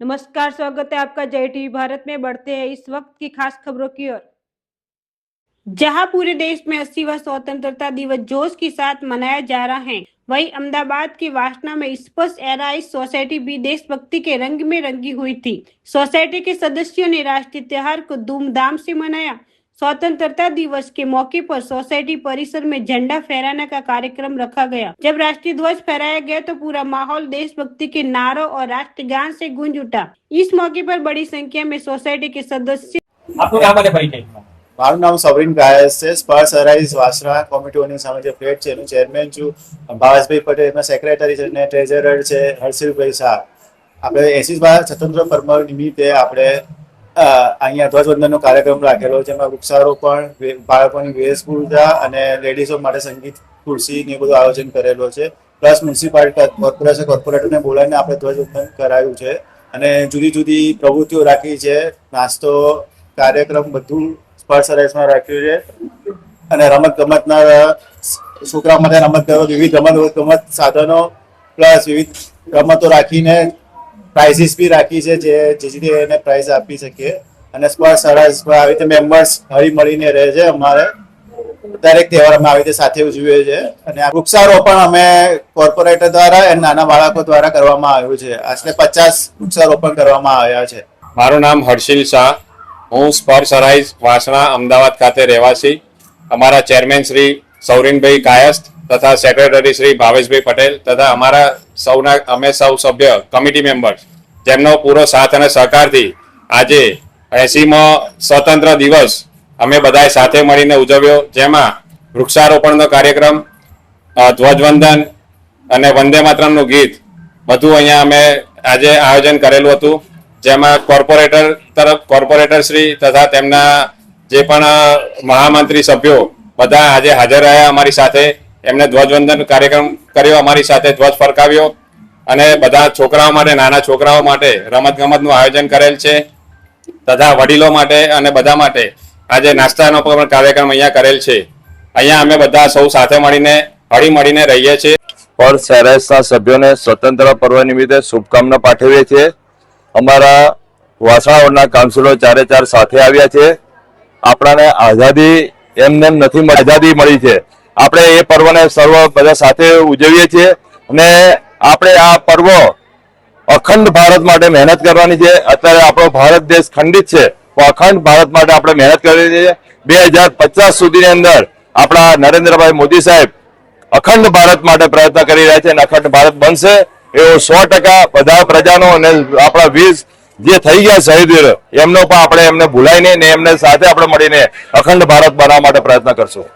नमस्कार, स्वागत है आपका जय टीवी भारत में। बढ़ते हैं इस वक्त की खास खबरों की ओर। जहां पूरे देश में 80वां स्वतंत्रता दिवस जोश के साथ मनाया जा रहा है, वहीं अहमदाबाद के वासना में स्पर्श एराइज सोसाइटी भी देशभक्ति के रंग में रंगी हुई थी। सोसाइटी के सदस्यों ने राष्ट्रीय त्योहार को धूमधाम से मनाया। स्वतंत्रता दिवस के मौके पर सोसाइटी परिसर में झंडा फहराने का कार्यक्रम रखा गया। जब राष्ट्रीय ध्वज फहराया गया तो पूरा माहौल देशभक्ति के नारों और राष्ट्रगान से गूंज उठा। इस मौके पर बड़ी संख्या में सोसाइटी के सदस्य મારું નામ સૌરીન ગાયસ છે। સ્પર્શ અરાઇઝ વાસણા કોમિટીઓની સામે જે ફ્લેટ છે એનું ચેરમેન છું। ભાવેશભાઈ પટેલ એમાં સેક્રેટરી છે અને ટ્રેઝરર છે હર્ષિલભાઈ શાહ। આપણે 80મા સ્વતંત્ર પર્વ નિમિત્તે આપણે અહીંયા ધ્વજવંદનનો કાર્યક્રમ રાખેલો, જેમાં વૃક્ષારોપણ, બાળકોની વેશભૂષા અને લેડીઝો માટે સંગીત ખુરશી ને બધું આયોજન કરેલો છે। પ્લસ મ્યુનિસિપાલિટી કોર્પોરેટરને બોલાવીને આપણે ધ્વજવંદન કરાયું છે અને જુદી જુદી પ્રવૃત્તિઓ રાખી છે। નાસ્તો કાર્યક્રમ બધું સ્પર્શ અરાઇઝમાં રાખ્યું છે અને રમત ગમતના છોકરાઓ માટે વિવિધ રમત સાધનો પ્લસ વિવિધ રમતો રાખીને પ્રાઇઝીસ બી રાખી છે, જેથી એને પ્રાઇઝ આપી શકીએ। અને સ્પર્શ અરાઇઝમાં આવી રીતે મેમ્બર્સ હળી મળીને રહે છે। અમારે દરેક તહેવારમાં આવી રીતે સાથે ઉજવીએ છીએ અને આ વૃક્ષારોપણ અમે કોર્પોરેટર દ્વારા અને નાના બાળકો દ્વારા કરવામાં આવ્યું છે। આશરે 50 વૃક્ષારોપણ કરવામાં આવ્યા છે। મારું નામ હર્ષિલ શાહ, હું સ્પર્શ અરાઇઝ વાસણા અમદાવાદ ખાતે રહેવાસી। અમારા ચેરમેન શ્રી સૌરીનભાઈ કાયસ્થ તથા સેક્રેટરી શ્રી ભાવેશભાઈ પટેલ તથા અમારા અમે સૌ સભ્ય કમિટી મેમ્બર્સ જેમનો પૂરો સાથ અને સહકારથી આજે 80મો સ્વતંત્ર દિવસ અમે બધાએ સાથે મળીને ઉજવ્યો, જેમાં વૃક્ષારોપણનો કાર્યક્રમ, ધ્વજવંદન અને વંદે માતરમનું ગીત બધું અહીંયા અમે આજે આયોજન કરેલું હતું, જેમાં કોર્પોરેટર શ્રી તથા તેમના જે પણ મહામંત્રી સભ્યો બધા આજે હાજર રહ્યા અમારી સાથે। એમને ધ્વજવંદન કાર્યક્રમ કર્યો, અમારી સાથે ધ્વજ ફરકાવ્યો અને બધા છોકરાઓ માટે, નાના છોકરાઓ માટે રમતગમતનું આયોજન કરેલ છે તથા વડીલો માટે અને બધા માટે આજે નાસ્તાનો પણ કાર્યક્રમ અહીંયા કરેલ છે। અહીંયા અમે બધા સૌ સાથે મળીને હળી મળીને રહીએ છીએ। સ્પર્શ અરાઇઝના સભ્યોને સ્વતંત્ર પર્વ નિમિત્તે શુભકામના પાઠવીએ છીએ। અમારા વાસણાઓના કાઉન્સિલો ચારે ચાર સાથે આવ્યા છે। આપણાને આઝાદી એમને નથી મળી, આઝાદી મળી છે। આપણે એ પર્વને સર્વ બધા સાથે ઉજવીએ છીએ અને આપણે આ પર્વ અખંડ ભારત માટે મહેનત કરવાની છે। અત્યારે આપણો ભારત દેશ ખંડિત છે, તો અખંડ ભારત માટે આપણે મહેનત કરવી છે। 2050 સુધીની અંદર આપણા નરેન્દ્રભાઈ મોદી સાહેબ અખંડ ભારત માટે પ્રયત્ન કરી રહ્યા છે અને અખંડ ભારત બનશે એવો 100% બધા પ્રજાનો અને આપણા વીર જે થઈ ગયા શહીદ એમનો પણ આપણે એમને ભૂલાય નહીં ને એમને સાથે આપણે મળીને અખંડ ભારત બનાવવા માટે પ્રયત્ન કરશું।